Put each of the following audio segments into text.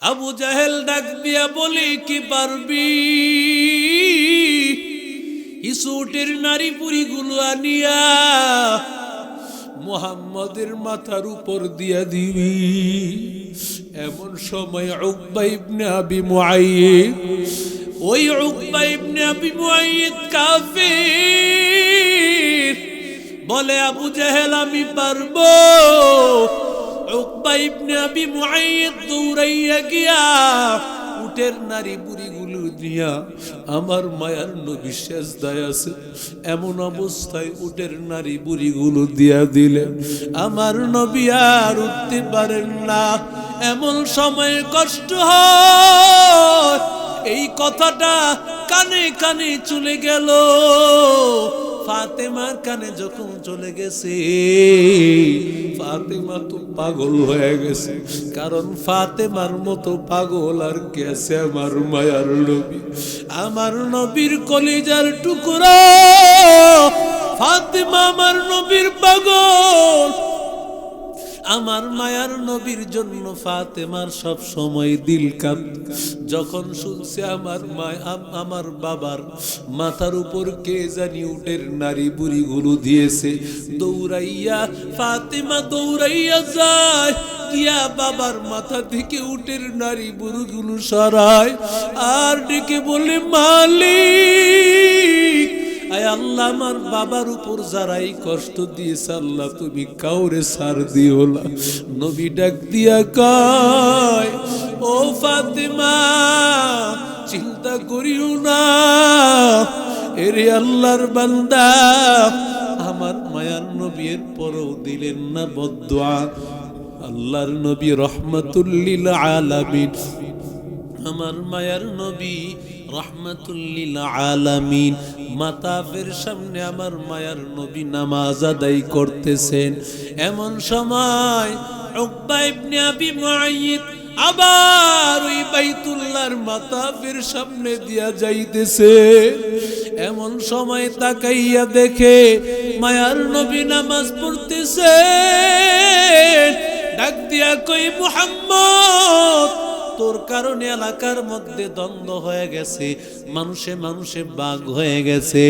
আবু জাহেল ডাক দিয়া বলি, কি পারবি ইসুটের নারী পুরীগুলো আনিয়া মুহাম্মাদের মাথার উপর দিয়া দিবি? এমন সময় উকবা ইবনে আবি মুআইয়িদ, ওই উকবা ইবনে আবি মুআইয়িদ কাফির, বলে আবু জাহেল আমি পারবো। উকবা ইবনে আবি মুআইয়িদ দৌড়াইয়া গিয়া উটের নারী বুড়িগুলো দিয়া আমার মায়ার নবী সেজদায় আছে এমন অবস্থায় উটের নারী বুড়িগুলো দিয়া দিলেন। আমার নবী আর উঠতে পারেন না। এমন সময় কষ্ট হয়, এই কথাটা কানে কানে চলে গেল। ফাতেমার কানে যখন চলে গেছে, ফাতেমা তো পাগল হয়ে গেছে, কারণ ফাতেমার মতো পাগল আর কে আছে? আমার মায়ার নবী, আমার নবীর কলিজার টুকরা ফাতেমা আমার নবীর পাগল। আমার মায়ার নবীর জন্য ফাতেমার সব সময় দিল কাঁপত। যখন শুনছে আমার বাবার মাথার উপর কে জানি উটের নারী বুড়িগুলো দিয়েছে, দৌড়াইয়া ফাতেমা দৌড়াইয়া যায়, গিয়া বাবার মাথা থেকে উটের নারী বুড়িগুলো সরায় আর ডেকে বলে, মালিক, আয় আল্লাহ, আমার বাবার উপর যারাই কষ্ট দিয়েছে আল্লাহ তুমি কাউরে ছাড় দিও না। নবী ডাক দিয়া কয়, ও ফাতেমা চিন্তা করিও না, এরে আল্লাহর বান্দা। আমার মায়ার নবী এর পরেও দিলেন না বদদুয়া। আল্লাহর নবী রহমাতুল লিল আলামিন, আমার মায়ার নবী রহমাতুল লিল আলামিন, মাতাফের সামনে আমার মায়ার নবী নামাজ আদায় করতেছেন। এমন সময় উকবা ইবনে আবি মুআইয়িদ আবার ওই বাইতুল্লাহর মাতাফের সামনে দিয়া যাইতেছে। এমন সময় তাকাইয়া দেখে মায়ার নবী নামাজ পড়তেছে। ডাক দিয়া কই, মুহাম্মদ, তোর কারণে এলাকার মধ্যে দ্বন্দ্ব হয়ে গেছে, মানুষে মানুষে বাঘ হয়ে গেছে,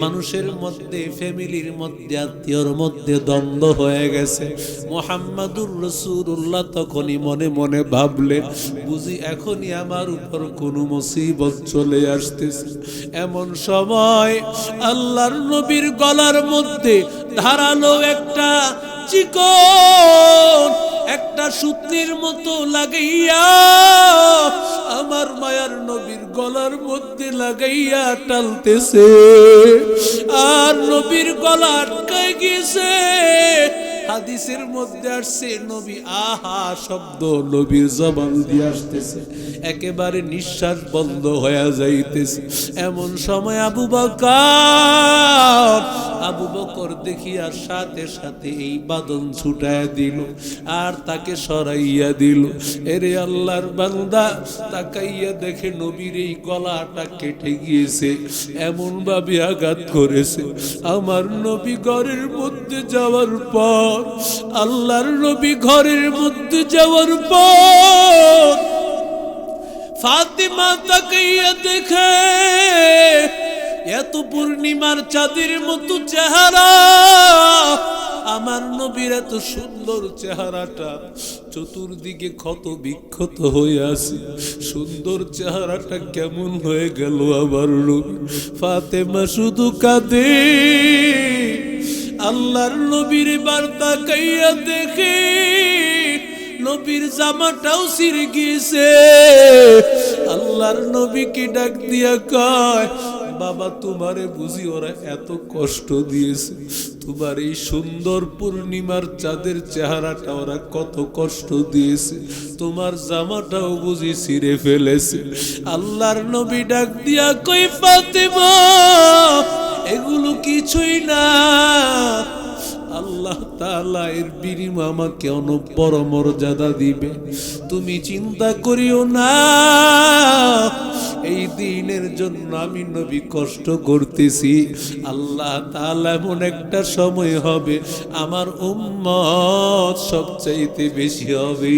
মানুষের মধ্যে, ফ্যামিলির মধ্যে, আত্মীয়র মধ্যে দ্বন্দ্ব হয়ে গেছে। মুহাম্মাদুর রাসূলুল্লাহ তখনই মনে মনে ভাবলেন, বুঝি এখনই আমার উপর কোনো মুসিবত চলে আসতেছে। এমন সময় আল্লাহর নবীর গলার মধ্যে ধারালো একটা চিকন একটা সূত্রের মতো লাগাইয়া আমার মায়ার নবীর গলার মধ্যে লাগাইয়া টালতেছে, আর নবীর গলা আটকায় গিয়েছে। হাদিসের মধ্যে আসছে, নবী আহা শব্দ নবীর জবান দিয়ে আসতেছে, একেবারে নিঃশ্বাস বন্ধ হয়ে যাইতেছে। এমন সময় আবু বকর দেখিয়া সাথে সাথে এই বাঁধন ছুটাইয়া দিল আর তাকে সরাইয়া দিল। এরে আল্লাহর বান্দা তাকাইয়া দেখে নবীর এই গলাটা কেটে গিয়েছে, এমন ভাবে আঘাত করেছে। আমার নবী ঘরের মধ্যে যাওয়ার পর, আল্লাহর নবী ঘরের মধ্যে যাওয়ার পর ফাতেমা তাকাইয়া দেখে এত পূর্ণিমার চাঁদের মতো চেহারা, আমার নবীর এত সুন্দর চেহারাটা চতুর্দিকে ক্ষত বিক্ষত হয়ে আছে। সুন্দর চেহারাটা কেমন হয়ে গেল আমার নবী? ফাতেমা শুধু কাঁদে। আল্লাহর নবীর বার্তা কাইয়া দেখে নবীর জামাটাও ছিঁড়ে গিয়েছে। আল্লাহর নবীকে ডাক দিয়া কয়, বাবা তোমারে বুঝি ওরা এত কষ্ট দিয়েছে, তোমার এই সুন্দর পূর্ণিমার চাঁদের চেহারাটা ওরা কত কষ্ট দিয়েছে, তোমার জামাটাও বুঝি ছিঁড়ে ফেলেছে। আল্লাহর নবী ডাক দিয়া কই, ফাতেমা এগুলো কিছুই না, আল্লাহ তাআলা এর বিনিময়ে আমাকে অনেক বড় মর্যাদা দিবে, তুমি চিন্তা করিও না। এই দিনের জন্য আমি নবী কষ্ট করতেছি, আল্লাহ তাআলা এমন একটা সময় হবে আমার উম্মত সবচাইতে বেশি হবে।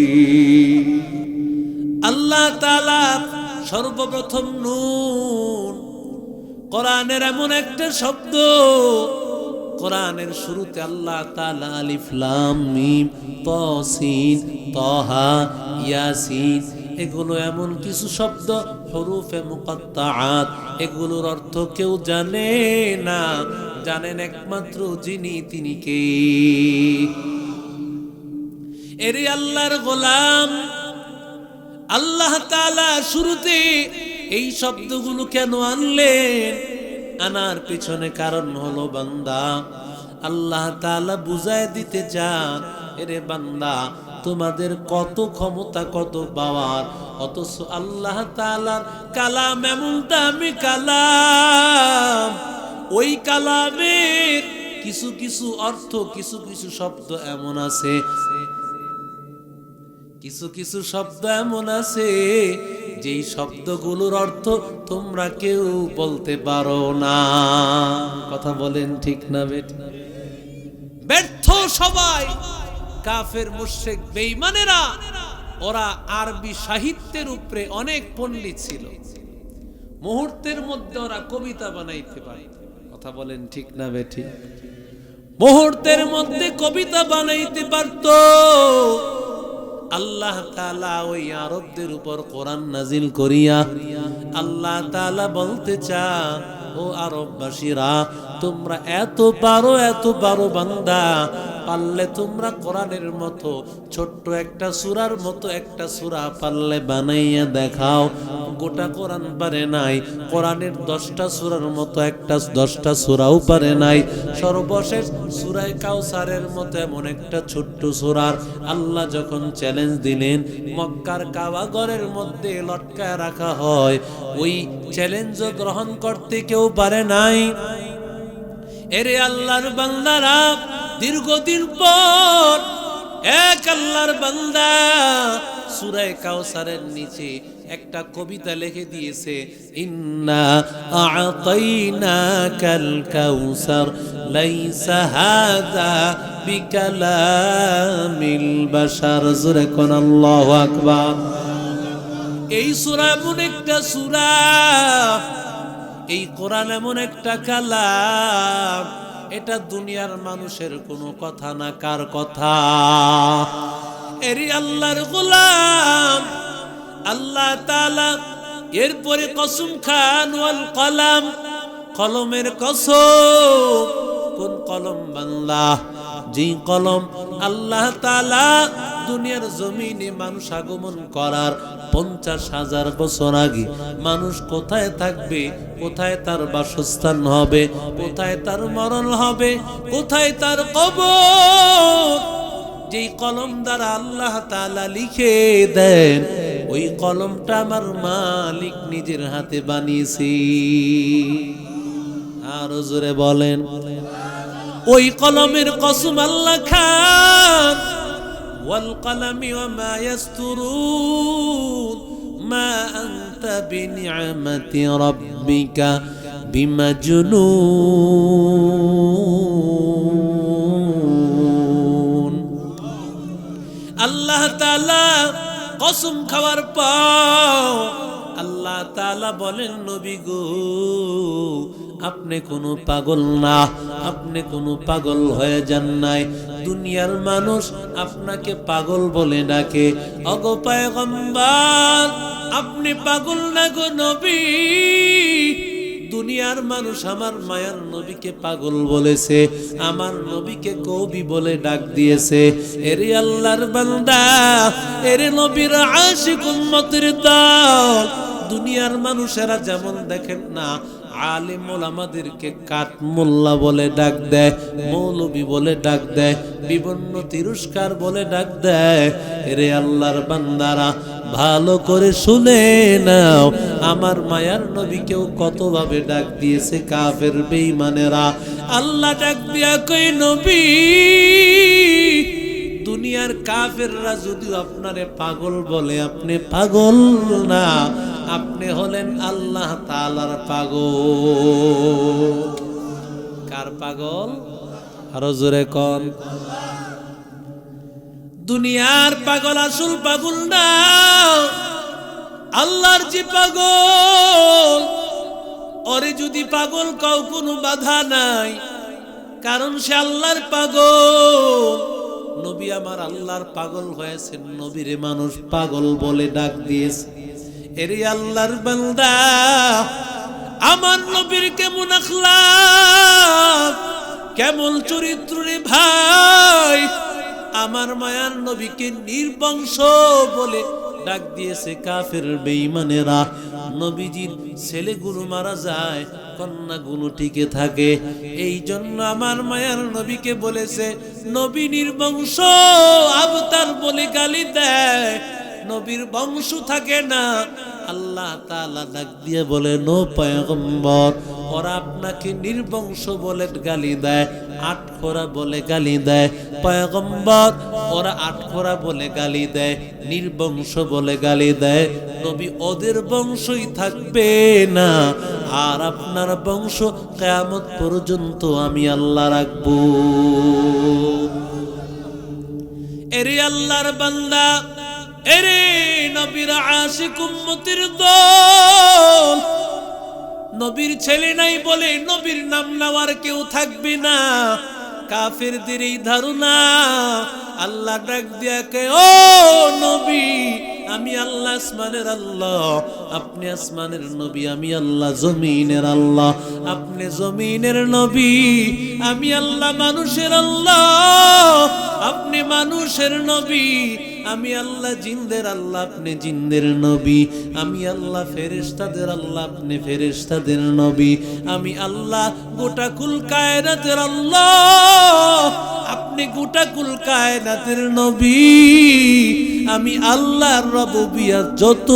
আল্লাহ আল্লাহ তাআলা সর্বপ্রথম নুন, কোরআনের এমন একটা শব্দ, কোরআনের শুরুতে আল্লাহ তাআলা আলিফ লাম মিম তাসিন তাহা ইয়াসিন, এগুলো এমন কিছু শব্দ হুরুফে মুকাত্তাআত, এগুলোর অর্থ কেউ জানে না, জানেন একমাত্র যিনি, তিনি কে? এরে আল্লাহর গোলাম, আল্লাহ তাআলা শুরুতে এই শব্দগুলো কেন আনলেন? আনার পিছনে কারণ হলো বান্দা, আল্লাহ তাআলা বুঝায় দিতে চান, এরে বান্দা তোমাদের কত ক্ষমতা, কত পাওয়ার, অথচ আল্লাহ তাআলার কালাম এমন দামি কালাম, ওই কালামের কিছু কিছু অর্থ, কিছু কিছু শব্দ এমন আছে, কিছু কিছু শব্দ এমন আছে যেই শব্দগুলোর অর্থ তোমরা কেউ বলতে পারো না। কথা বলেন ঠিক না বেঠিক? ব্যর্থ সবাই, কাফের মুশরিক বেঈমানেরা, ওরা আরবি সাহিত্যের উপরে অনেক পণ্ডিত ছিল, মুহূর্তের মধ্যে ওরা কবিতা বানাইতে পারে। কথা বলেন ঠিক না বেঠিক? মুহূর্তের মধ্যে কবিতা বানাইতে পারত। আল্লাহ তাআলা ওই আরবদের উপর কোরআন নাজিল করিয়া আল্লাহ তাআলা বলতে চান, ও আরববাসীরা তোমরা এত পারো বান্দা, পারলে তোমরা কোরআনের মতো ছোট্ট একটা সূরার মতো একটা সূরা পারলে বানাইয়া দেখাও। গোটা কোরআন পারে নাই, কোরআনের 10টা সূরার মতো একটা 10টা সূরাও পারে নাই, সর্বশেষ সূরা কাউসারের মতো এমন একটা ছোট্ট সূরার আল্লাহ যখন চ্যালেঞ্জ দিলেন, মক্কার কাবা ঘরের মধ্যে লটকায় রাখা হয়, ওই চ্যালেঞ্জ গ্রহণ করতে কেউ পারে নাই। এরে আল্লাহর বান্দারা, দীর্ঘদিন পর এক আল্লাহর বান্দা সূরা কাউসারের নিচে একটা কবিতা লিখে দিয়েছে, ইন্না আ'তাইনাকাল কাউসার লাইসা হাযা বিকালামিল বাশার। জোরে কোন আল্লাহু আকবার। এই সূরা এমন একটা সূরা, এই কোরআন এমন একটা কালাম, এটা দুনিয়ার মানুষের কোনো কথা না, কার কথা? এরি আল্লাহর গোলাম। আল্লাহ তাআলা এরপরে কসম খান, ওয়াল কলম, কলমের কসম। কোন কলম বান্দা? যে কলম আল্লাহ তাআলা দুনিয়ার জমিনে মানুষ আগমন করার 50,000 বছর আগে মানুষ কোথায় থাকবে, কোথায় তার বাসস্থান হবে, কোথায় তার মরণ হবে, কোথায় তার কবর, যেই কলম দ্বারা আল্লাহ তাআলা লিখে দেন, ওই কলমটা আমার মালিক নিজের হাতে বানিয়েছি। আর জোরে বলেন, ওই কলমের কসম আল্লাহ খান, ওয়াল কলমি ওয়া মা ইয়াসতুরুন মা আনতা বিনিআমাতি রাব্বিকা বিমাজনুন। আল্লাহ তাআলা কসম খাওয়ার পর আল্লাহ তাআলা বলেন, নবী গো আপনি কোনো পাগল না, আপনি কোনো পাগল হয়ে যান নাই। দুনিয়ার মানুষ আপনাকে পাগল বলে ডাকে, ওগো পয়গম্বর আপনি পাগল না গো নবী। দুনিয়ার মানুষ আমার মায়ার নবীকে পাগল বলেছে, আমার নবীকে কবি বলে ডাক দিয়েছে। এরে আল্লাহর বান্দা, এরে নবীর আশিক উম্মতের দল, দুনিয়ার মানুষেরা যেমন দেখেন না, আলিম ওলামাদেরকে কাঠ মোল্লা বলে ডাক দেয়, মৌলবী বলে ডাক দেয়, বিভিন্ন তিরস্কার বলে ডাক দেয়। এরে আল্লাহর বান্দারা ভালো করে শুনে নাও, আমার মায়ার নবীকেও কতভাবে ডাক দিয়েছে কাফের বেঈমানেরা। আল্লাহ ডাক দিয়া কই, নবী দুনিয়ার কাফেররা যদিও আপনারে পাগল বলে, আপনি পাগল না, আপনি হলেন আল্লাহ তাআলার পাগল। কার পাগল? আরো জোরে কোন। দুনিয়ার পাগল আসল পাগল না, আল্লাহর যে পাগল, ওরে যদি পাগল কাউ কোনো বাধা নাই, কারণ সে আল্লাহর পাগল। নবী আমার আল্লাহর পাগল হয়েছেন, নবীরে মানুষ পাগল বলে ডাক দিয়েছে। এরে আল্লাহর বান্দা, আমার নবীর কেমন আখলাক, কেমন চরিত্র রে ভাই। আমার মায়ার নবীকে নির্বংশ বলে ডাক দিয়েছে কাফের বেঈমানেরা। নবীজির ছেলেগুলো মারা যায়, কন্যাগুলো টিকে থাকে। এই জন্য আমার মায়ার নবীকে বলেছে নবী নির্বংশ, আবতার বলে গালি দেয়, নবীর বংশ থাকে না। আল্লাহ তাআলা ডাক দিয়ে বলে নো পয়গম্বর, ওরা আপনাকে নির্বংশ বলে গালি দেয়, আটখোরা বলে গালি দেয়। পয়গম্বর, ওরা আটখোরা বলে গালি দেয়, নির্বংশ বলে গালি দেয়। নবী ওদের বংশই থাকবে না, আর আপনার বংশ কিয়ামত পর্যন্ত আমি আল্লাহ রাখবো। এরে আল্লাহর বান্দা, এরে নবীর আশিক উম্মতের দল, নবীর ছেলে নাই বলে নবীর নাম নেওয়ার কেউ থাকবে না। কাফেরদের এই ধারণা। আল্লাহ ডাক দিয়া কে, ও নবী, আমি আল্লাহ আসমানের আল্লাহ, আপনি আসমানের নবী, আমি আল্লাহ জমিনের আল্লাহ। আপনি জমিনের নবী, আমি আল্লাহ মানুষের আল্লাহ। আপনি মানুষের নবী, আমি আল্লাহ জিনদের আল্লাহ, আপনি জিনদের নবী। আমি আল্লাহ ফেরেশতাদের আল্লাহ, আপনি ফেরেশতাদের নবী। আমি আল্লাহ গোটা কুল কায়নাতের আল্লাহ, আপনি গোটা কুল কায়নাতের নবী। আমি আল্লাহর রুবুবিয়ত যত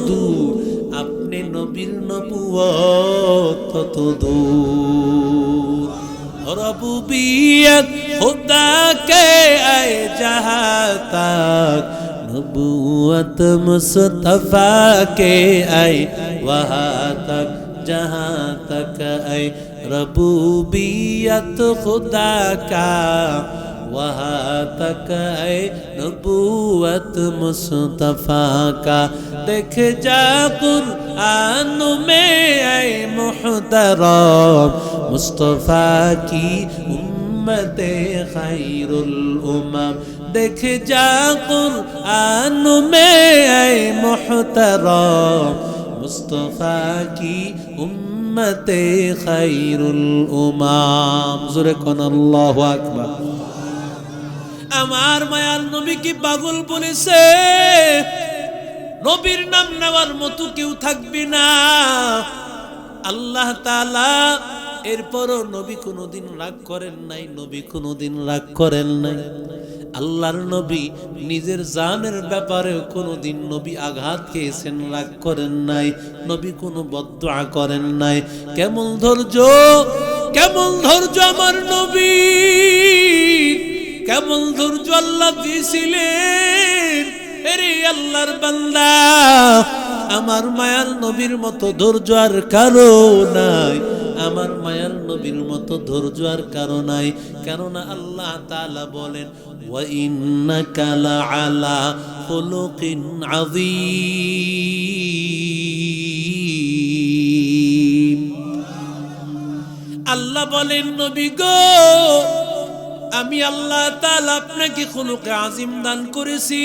দূর, আপনি নবীর নবুয়ত তত দূর। रबूबियत खुदा के आए जहाँ तक, नबूवत मुस्तफा के आए वहाँ तक, जहाँ तक आए रबूबियत खुदा का, वहाँ तक आए नबूवत मुस्तफा का। देख जा कुरान में आए मुहतरम, मुस्तफा की उम्मते खैरुल उमम। देख जा कुरान में आए मुहतरम, मुस्तफा की उम्मते खैरुल उमम। जोरे कोन अल्लाहु আকবার। আমার মায়ার নবী কি পাগল বলেছে, নবীর নাম নেওয়ার মতো কেউ থাকবে না। আল্লাহ তাআলা এরপরও নবী কোনোদিন রাগ করেন নাই, নবী কোনোদিন রাগ করেন নাই। আল্লাহর নবী নিজের জানের ব্যাপারেও কোনোদিন নবী আঘাত খেয়েছেন, রাগ করেন নাই। নবী কোনো বদদুআ করেন নাই। কেমন ধৈর্য, কেমন ধৈর্য আমার নবী, কেমন ধৈর্য আল্লাহ দিয়েছিলেন। এরে আল্লাহর বান্দা, আমার মায়ার নবীর মতো ধৈর্য আর কারো নাই, আমার মায়ার নবীর মতো ধৈর্য আর কারো নাই। কেননা আল্লাহ তাআলা বলেন ওয়া ইন্নাকা লাআলা খুলুকিন আযীম। আল্লাহ বলেন নবী গো, আমি আল্লাহ তাআলা আপনাকে খুলুকে আযীম দান করেছি,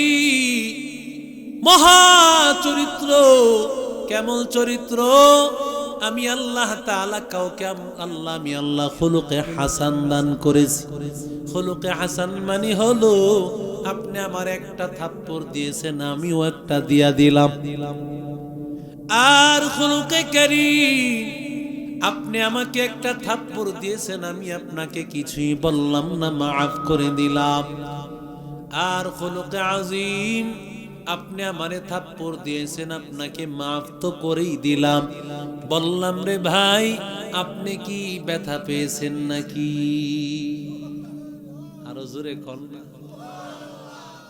মহা চরিত্র। কেমন চরিত্র? আমি আল্লাহ তাআলা কাউকে আমি আল্লাহ খুলুকে হাসান দান করেছি। খুলুকে হাসান মানে হলো আপনি আমার একটা থাপ্পড় দিয়েছেন, আমিও একটা দিয়া দিলাম। আর খুলুকে কারীম, আপনি আমাকে একটা থাপ্পড় দিয়েছেন, আমি আপনাকে কিছুই বললাম না, মাফ করে দিলাম। আর খুলুকে আযীম, আপনি আমারে থাপ্পড় দিয়েছেন, আপনাকে মাফ তো করেই দিলাম। বললাম রে ভাই, আপনি কি ব্যথা পেয়েছেন নাকি? আরো জোরে কর না।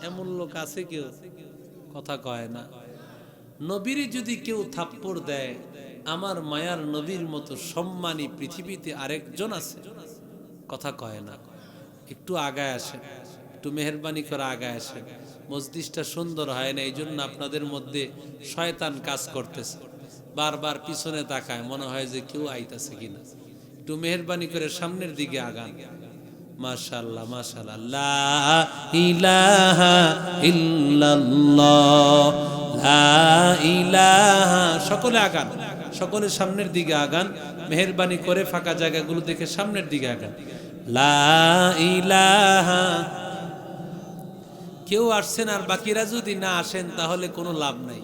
এমন লোক আছে কেউ কথা কয় না। নবীরে যদি কেউ থাপ্পড় দেয়, আমার মায়ার নবীর মতো সম্মানী পৃথিবীতে আরেকজন আছে? কথা কয় না। একটু আগায় আসেন। একটু মেহেরবানি করে আগায় আসেন। মসজিদটা সুন্দর হয় না, এই জন্য আপনাদের মধ্যে শয়তান কাজ করতেছে, বারবার পিছনে তাকায়, মনে হয় যে কেউ আইতাছে কিনা। একটু মেহেরবানি করে সামনের দিকে আগান। মাশাআল্লাহ মাশাআল্লাহ। লা ইলাহা ইল্লাল্লাহ, লা ইলাহা। সকলে আগান, সকলে সামনের দিকে আগান। মেহেরবানি করে ফাঁকা জায়গাগুলো দেখে সামনের দিকে আগান। লা ইলাহা। কেউ আসছেন আর বাকিরা যদি না আসেন তাহলে কোনো লাভ নাই।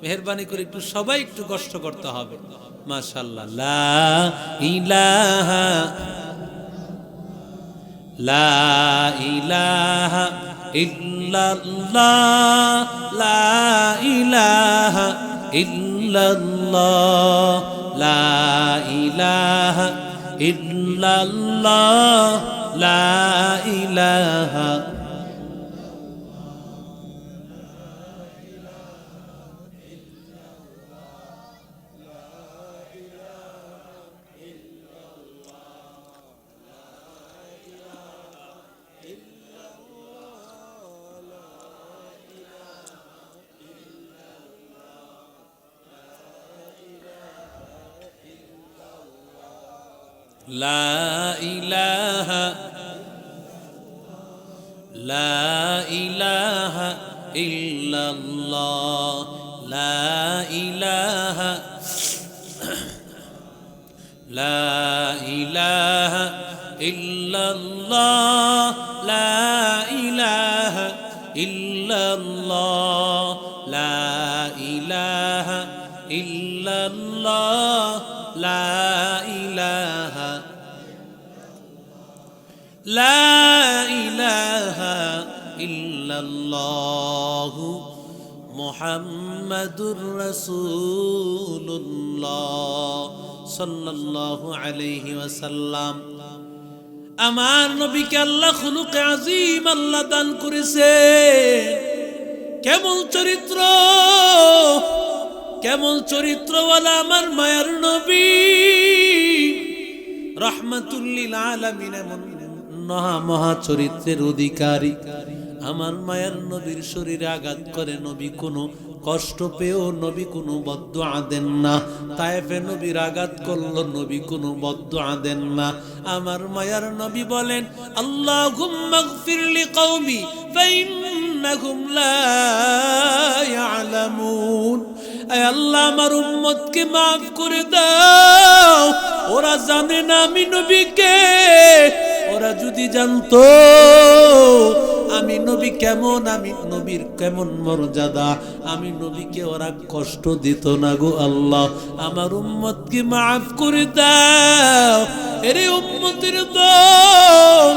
মেহেরবানি করে একটু সবাই একটু কষ্ট করতে হবে। মাশাআল্লাহ। লা ইলাহা, লা ইলাহা ইল্লাল্লাহ, লা ইলাহা ইল্লাল্লাহ, লা ইলাহা ইল্লাল্লাহ, লা ইলাহা। লা ইলাহা, লা ইলাহা ইল্লাল্লাহ, লা ইলাহা, লা ইলাহা ইল্লাল্লাহ, লা ইলাহা ইল্লাল্লাহ, লা ইলাহা ইল্লাল্লাহ, লা ইলাহা, লা ইলাহা ইল্লাল্লাহ, মুহাম্মাদুর রাসূলুল্লাহ সাল্লাল্লাহু আলাইহি ওয়াসাল্লাম। আমার নবীকে আল্লাহ খুলুকে আযীম আল্লাহ দান করেছে। কেমন চরিত্র, কেমন চরিত্রওয়ালা আমার মায়ার নবী, রাহমাতুল লিল আলামিন, এমন মহা চরিত্রের অধিকারী। আমার মায়ার নবীর শরীরে আঘাত করে নবী কোনো কষ্ট পেয়েও নবী কোনো বদদুআ দেন না। তায়েফে নবীর আঘাত করলো, নবী কোনো বদদুআ দেন না। আমার মায়ার নবী বলেন, আল্লাহুম্মা গফির লিকওমি ফাইন্নাহুম লা ইয়ালামুন। আয় আল্লাহ, আমার উম্মতকে মাফ করে দাও, ওরা জানে না আমি নবীকে। ওরা যদি জানতো আমি নবী কেমন, আমি নবীর কেমন মর্যাদা, আমি নবীকে ওরা কষ্ট দিত না গো আল্লাহ। আমার উম্মতকে মাফ করে দাও। এরে উম্মতের দল,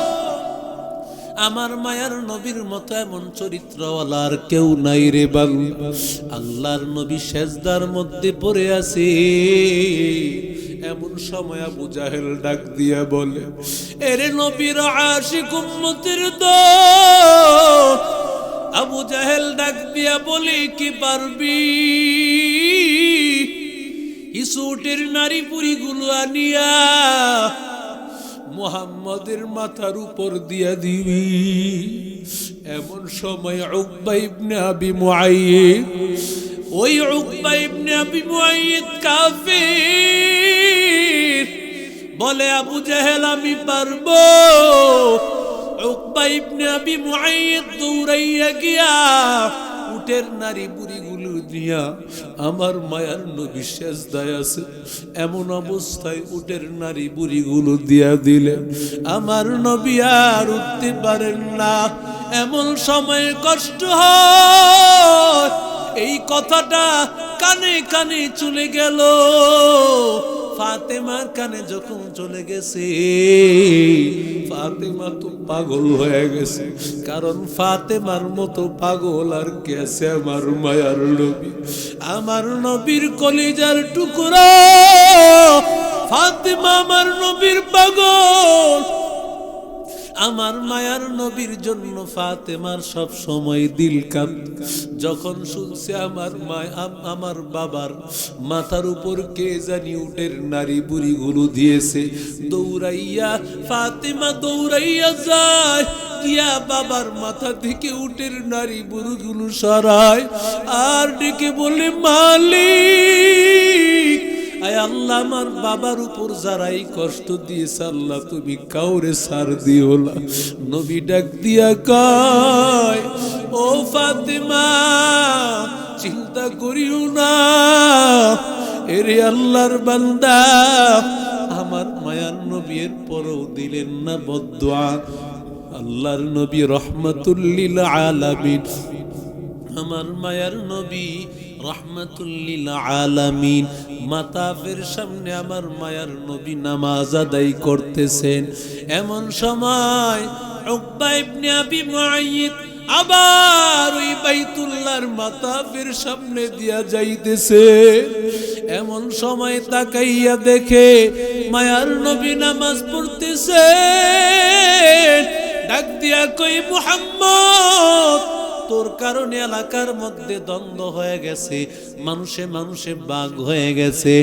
আমার মায়ার নবীর মতো এমন চরিত্রওয়ালা আর কেউ নাই রে বান্দা। আল্লাহর নবী সেজদার মধ্যে পড়ে আছে, এমন সময় আবু জাহেল ডাক দিয়া বলে, এরে নবীর আশিক উম্মতের দল। আবু জাহেল ডাক দিয়া বলে, কি পারবি ইসুটের নারী পুরীগুলো আনিয়া মুহাম্মাদের মাথার উপর দিয়া দিবি। এমন সময় উকবা ইবনে আবি মুআইয়িদ, ওই উকবা ইবনে আবি মুআইয়িদ কাফির, বলে আবু জাহেল আমি পারবো। উকবা ইবনে আবি মুআইয়িদ দৌড়াইয়া গিয়া উটের নারী বুড়িগুলো দিয়া আমার মায়ার নবী সেজদায় আছে, এমন অবস্থায় উটের নারী বুড়িগুলো দিয়া দিলেন। আমার নবী আর উঠতে পারেন না। এমন সময় কষ্ট হয়, এই কথাটা কানে কানে চলে গেল। ফাতেমার কানে যখন চলে গেছে, ফাতেমা তো পাগল হয়ে গেছে। কারণ ফাতেমার মতো পাগল আর কে আছে আমার মায়ার নবী। আমার নবীর কলিজার টুকরা ফাতেমা আমার নবীর পাগল। আমার মায়ার নবীর জন্য ফাতেমার সব সময় দিল কাঁদে। যখন শুনছে আমার বাবার মাথার উপর কে জানি উটের নারী বুড়িগুলো দিয়েছে, দৌড়াইয়া ফাতেমা দৌড়াইয়া যায় গিয়া বাবার মাথা থেকে উটের নারী বুড়োগুলো সরায় আর ডেকে বলে, মালিক, আয় আল্লাহ, আমার বাবার উপর যারাই কষ্ট দিয়েছে আল্লাহ তুমি কাউরে ছাড় দিও না। নবী ডাক দিয়া কয়, ও ফাতেমা, চিন্তা করিও না, এরে আল্লাহর বান্দা, আমার মায়ার নবীর পরও দিলেন না বদদুয়া। আল্লাহর নবী রহমাতুল লিল আলামিন, আমার মায়ার নবী রহমাতুল লিল আলামিন, মাতাফের সামনে আমার মায়ার নবী নামাজ আদায় করতেছেন। এমন সময় উকবা ইবনে আবি মুআইয়িদ আবার ওই বাইতুল্লাহর মাতাফের সামনে দিয়া যাইতেছে। এমন সময় তাকাইয়া দেখে মায়ার নবী নামাজ পড়তেছে। ডাক দিয়া কই, মুহাম্মদ, তোর কারণে এলাকার মধ্যে দ্বন্দ্ব হয়ে গেছে, মানুষে মানুষে বাঘ হয়ে গেছে,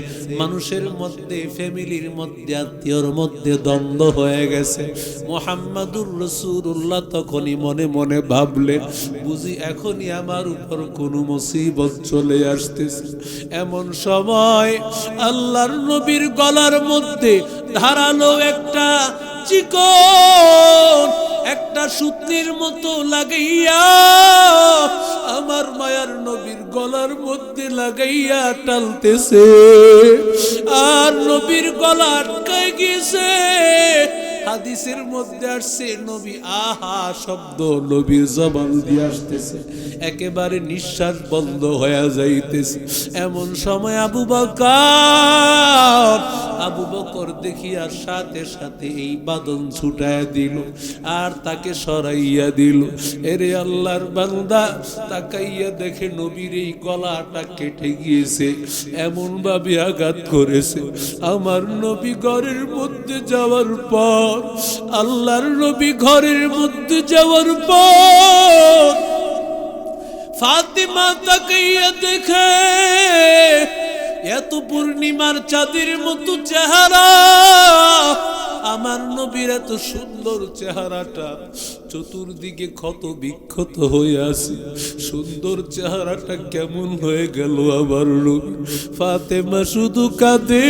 মানুষের মধ্যে, ফ্যামিলির মধ্যে, আত্মীয়র মধ্যে দ্বন্দ্ব হয়ে গেছে। মুহাম্মাদুর রাসূলুল্লাহ তখনই মনে মনে ভাবলেন, বুঝি এখনই আমার উপর কোনো মুসিবত চলে আসতেছে। এমন সময় আল্লাহর নবীর গলার মধ্যে ধারালো একটা চিকন একটা সূত্রের মতো লাগাইয়া আমার মায়ার নবীর গলার মধ্যে লাগাইয়া টালতেছে, আর নবীর গলা আটকায় গেছে। হাদিসের মধ্যে আসছে, নবী আহা শব্দ নবীর জবান দিয়ে আসতেছে, একেবারে নিঃশ্বাস বন্ধ হয়ে যাইতেছে। এমন সময় আবু বকর দেখিয়া সাথে সাথে এই বাঁধন ছুটায় দিল আর তাকে সরাইয়া দিল। এরে আল্লাহর বান্দা, তাকাইয়া দেখে নবীর এই গলাটা কেটে গিয়েছে, এমন ভাবে আঘাত করেছে। আমার নবী ঘরের মধ্যে যাওয়ার পর, আল্লাহর নবী ঘরের মধ্যে যাওয়ার পর ফাতিমা তাকাইয়া দেখে এত পূর্ণিমার চাঁদের মতো চেহারা, আমার নবীর এত সুন্দর চেহারাটা চতুর্দিকে ক্ষত বিক্ষত হয়ে আছে। সুন্দর চেহারাটা কেমন হয়ে গেল আমার নবী? ফাতেমা শুধু কাঁদে।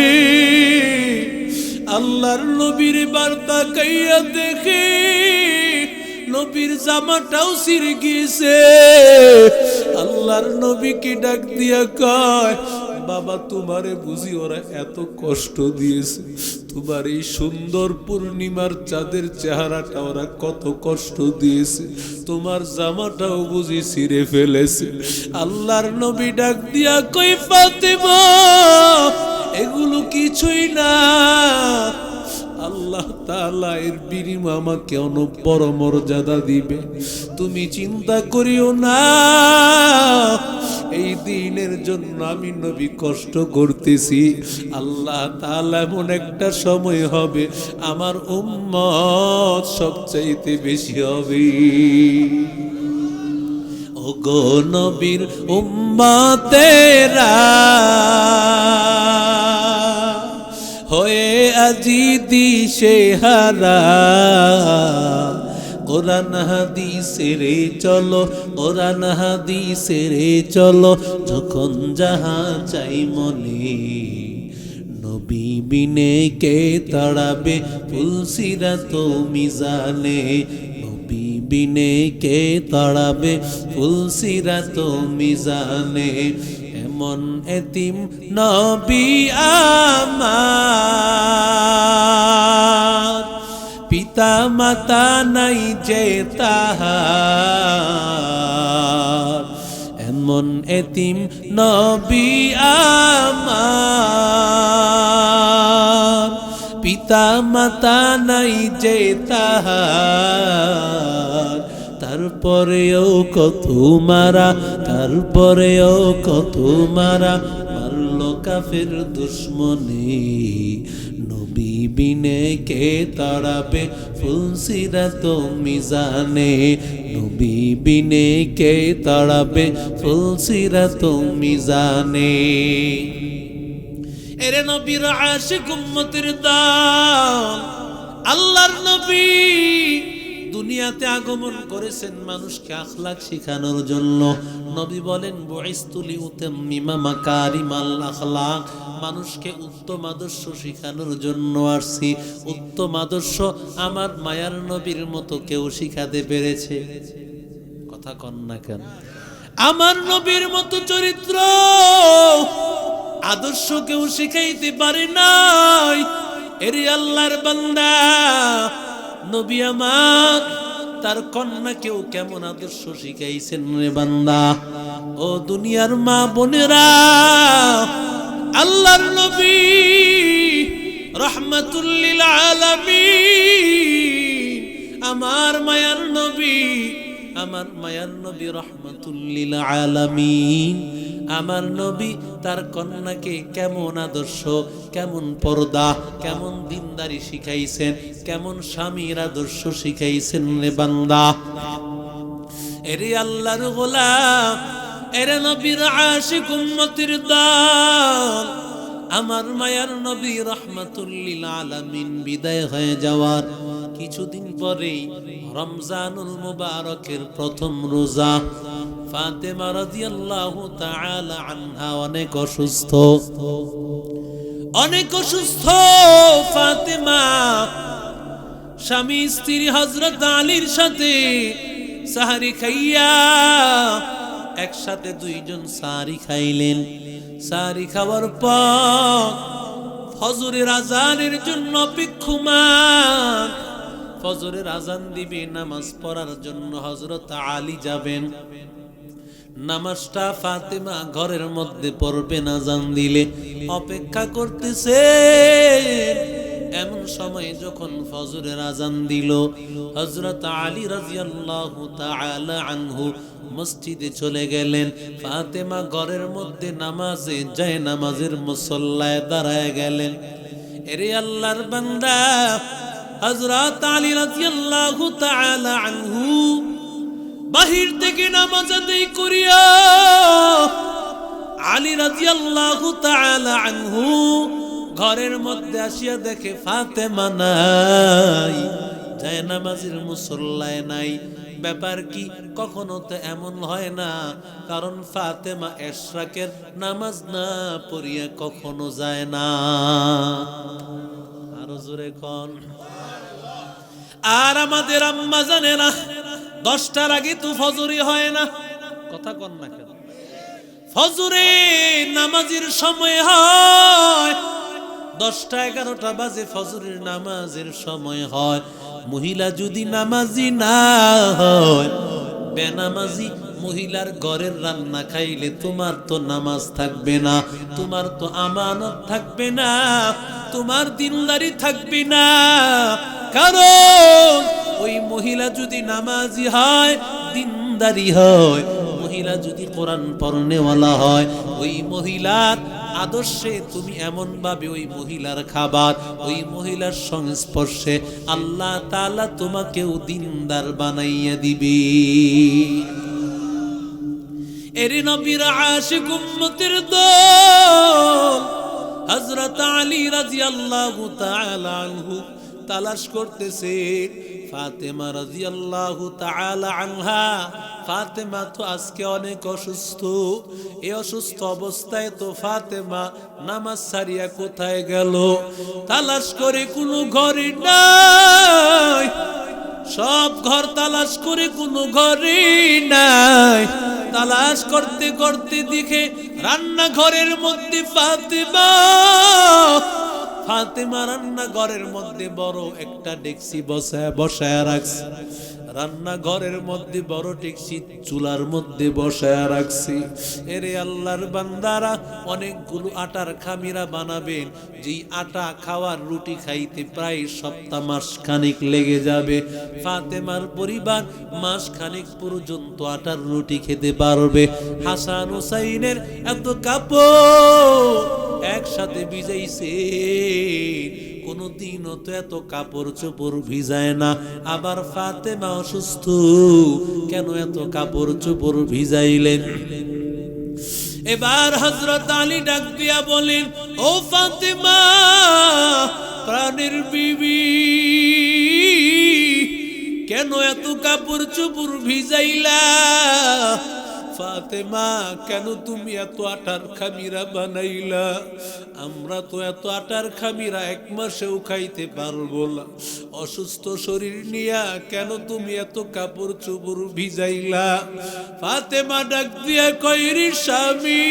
আল্লাহর নবীর বার্তা কাইয়া দেখে নবীর জামাটাও ছিঁড়ে গিয়েছে। আল্লাহর নবীকে ডাক দিয়া কয়, বাবা, তোমারে বুঝি ওরা এত কষ্ট দিয়েছে, তোমার এই সুন্দর পূর্ণিমার চাঁদের চেহারাটা ওরা কত কষ্ট দিয়েছে, তোমার জামাটাও বুঝি ছিঁড়ে ফেলেছে। আল্লাহর নবী ডাক দিয়া কই, ফাতেমা, এগুলো কিছুই না, আল্লাহ তাআলা এর বিনিময়ে আমাকে অনেক বড় মর্যাদা দিবে, তুমি চিন্তা করিও না। এই দিনের জন্য আমি নবী কষ্ট করতেছি, আল্লাহ তাআলা এমন একটা সময় হবে আমার উম্মত সবচাইতে বেশি হবে। ওগো নবীর উম্মতেরা হয়ে আজি দিশে হারা, কোরআন হাদিসের চলো, কোরআন হাদিসের চলো, যখন যাহা চাই মনে, নবী বিনে কে তাড়াবে ফুলসিরাত মিজানে, নবী বিনে কে তাড়াবে ফুলসিরাত মিজানে। এমন এতিম নবী আমার, পিতা মাতা নাই যে তাহার, এমন এতিম নবী আমার, পিতা মাতা নাই যে তাহার, তারপরেও কত মারা, তারপরেও কত মারা, মারলো কাফের দুশমনে, নবী বিনে কে তাড়াবে ফুলসিরাত মিজানে, নবী বিনে কে তাড়াবে ফুলসিরাত মিজানে। এরে নবীর আশিক উম্মতের দাম, আল্লাহর নবী দুনিয়াতে আগমন করেছেন মানুষকে আখলাক শেখানোর জন্য। নবী বলেন বুইসতু লিউতাম্মিমা মাকারিমাল আখলাক, মানুষকে উত্তম আদর্শ শেখানোর জন্য আসছি। উত্তম আদর্শ আমার মায়ার নবীর মতো কেউ শিখাতে পেরেছে? কথা কন না কেন? আমার নবীর মতো চরিত্র আদর্শ কেউ শিখাইতে পারে নাই। এরে আল্লাহর বান্দা, নবী আমার তার কন্যাকেও কেমন আদর্শ শিখাইছেন রে বান্দা। ও দুনিয়ার মা বোনেরা, আল্লাহর নবী রাহমাতুল লিল আলামিন, আমার মায়ার নবী, আমার মায়ার নবী রাহমাতুল লিল আলামিন, আমার নবী তার কন্যাকে কেমন আদর্শ, কেমন পর্দা, কেমন দিনদারি শিখাইছেন, কেমন স্বামীর আদর্শ শিখাইছেন রে বান্দা। এরে আল্লাহর গোলাম, এরে নবীর আশিক উম্মতের দল, আমার মায়ার নবী রাহমাতুল লিল আলামিন বিদায় হয়ে যাওয়ার কিছুদিন পরেই রমজানুল মুবারকের প্রথম রোজা। ফাতেমা রাদিয়াল্লাহু তাআলা আনহা অনেক অসুস্থ, অনেক অসুস্থ। ফাতেমা স্বামী স্ত্রী হযরত আলীর সাথে সাহারি খাইয়া, একসাথে দুইজন সাহারি খাইলেন। সাহারি খাওয়ার পর ফজরের আজানের জন্য অপেক্ষমান। ফজরের আজান দিবে, নামাজ পড়ার জন্য হযরত আলী যাবেন। নামাজটা ফাতেমা ঘরের মধ্যে পড়বেন আজান দিলে, অপেক্ষা করতেছে। এমন সময় যখন ফজরের আজান দিল, হযরত আলী রাদিয়াল্লাহু তাআলা আনহু মসজিদে চলে গেলেন। ফাতেমা ঘরের মধ্যে নামাজে যায়, নামাজের মুসল্লায় দাঁড়ায় গেলেন। এরে আল্লাহর বান্দা, হযরত আলী রাদিয়াল্লাহু তাআলা আনহু বাহির থেকে নামাজ আদায় করিয়া, আলী রাদিয়াল্লাহু তাআলা আনহু ঘরের মধ্যে আসিয়া দেখে ফাতেমা নাই, যায় নামাজের মুসল্লায় নাই। ব্যাপার কি? কখনো তো এমন হয় না, কারণ ফাতেমা এশরাকের নামাজ না পড়িয়া কখনো যায় না। আরো জোরে কোন। আর আমাদের আম্মা জানে না 10টার আগে তো ফজরই হয় না। কথা কন না কেন? ফজরে নামাজের সময় হয় 10টা 11টা বাজে, ফজরের নামাজের সময় হয়। মহিলা যদি নামাজি না হয়, বেনামাজি মহিলার ঘরের রান্না খাইলে তোমার তো নামাজ থাকবে না, তোমার তো আমানত থাকবে না, তোমার দিনদারি থাকবে না। কারণ ওই মহিলা যদি নামাজি হয়, দিনদারি হয়, মহিলা যদি কোরআন পড়নেওয়ালা হয়, ওই মহিলার আদর্শে তুমি এমন ভাবে ওই মহিলার খাবার, ওই মহিলার সংস্পর্শে আল্লাহ তাআলা তোমাকেও দিনদার বানাইয়া দিবে। এরে নবীর আশিক উম্মতের দল হযরত আলী রাদিয়াল্লাহু তাআলা আনহু তালাশ করতেছে ফাতেমা রাদিয়াল্লাহু তাআলা আনহা। ফাতেমা তো আজকে অনেক অসুস্থ। এই অসুস্থ অবস্থায় তো ফাতেমা নামাজ ছাড়িয়া কোথায় গেল? তালাশ করে কোনো ঘরে নাই, সব ঘর তালাশ করে কোনো ঘরে নাই। তালাশ করতে করতে দেখে রান্নাঘরের মধ্যে ফাতেমা। ফাতেমা রান্নাঘরের মধ্যে বড় একটা ডেকসি বসায় রাখছে। রান্নাঘরের মধ্যে বড় ডেকসি চুলার মধ্যে বসায় রাখছি। এরে আল্লাহর বান্দারা, অনেকগুলো আটার খামিরা বানাবেন, যেই আটা খাওয়ার রুটি খাইতে প্রায় সপ্তাহ মাস খানিক লেগে যাবে। ফাতেমার পরিবার মাস খানিক পর্যন্ত আটার রুটি খেতে পারবে। হাসান হুসাইনের এত কাপড় একসাথে ভিজাইছে, কোনদিনও তো এত কাপড় চোপড় ভিজায় না। আবার ফাতেমা অসুস্থ, কেন এত কাপড় চোপড় ভিজাইলেন? এবার হযরত আলী ডাক দিয়া বলেন, ও ফাতেমা, প্রাণের বিবি, কেন এত কাপড় চোপড় ভিজাইলা? ফাতেমা, কেন তুমি এত আটার খামিরা বানাইলা? আমরা তো এত আটার খামিরা এক মাসেও খাইতে পারবো না। অসুস্থ শরীর নিয়া কেন তুমি এত কাপড় চোপড় ভিজাইলা? ফাতেমা ডাক দিয়া কয়, রে স্বামী,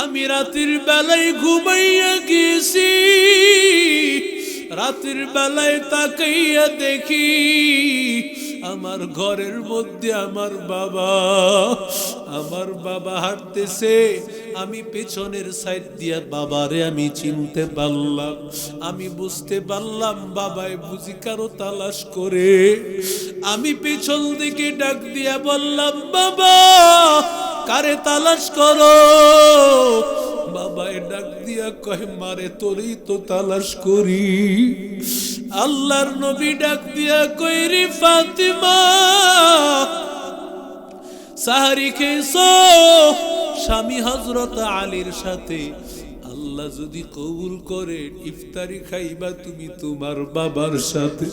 আমি রাতের বেলায় ঘুমাইয়া গেছি, রাতের বেলায় তাকাইয়া দেখি আমার ঘরের মধ্যে আমার বাবা হাঁটতেছে। আমি পেছনের সাইড দিয়া বাবারে আমি চিনতে পারলাম, আমি বুঝতে পারলাম বাবাই বুঝি কারো তালাশ করে। আমি পেছন দিকে ডাক দিয়া বললাম, বাবা কারে তালাশ করো? বাবায় ডাক দিয়া কয়, মারে তোরই তো তালাশ করি। আল্লাহর নবী ডাক দিয়া কয়, রে ফাতিমা, সাহারি খেয়েছো স্বামী হযরত আলীর সাথে? আল্লাহ যদি কবুল করে ইফতারি খাইবা তুমি তোমার বাবার সাথে।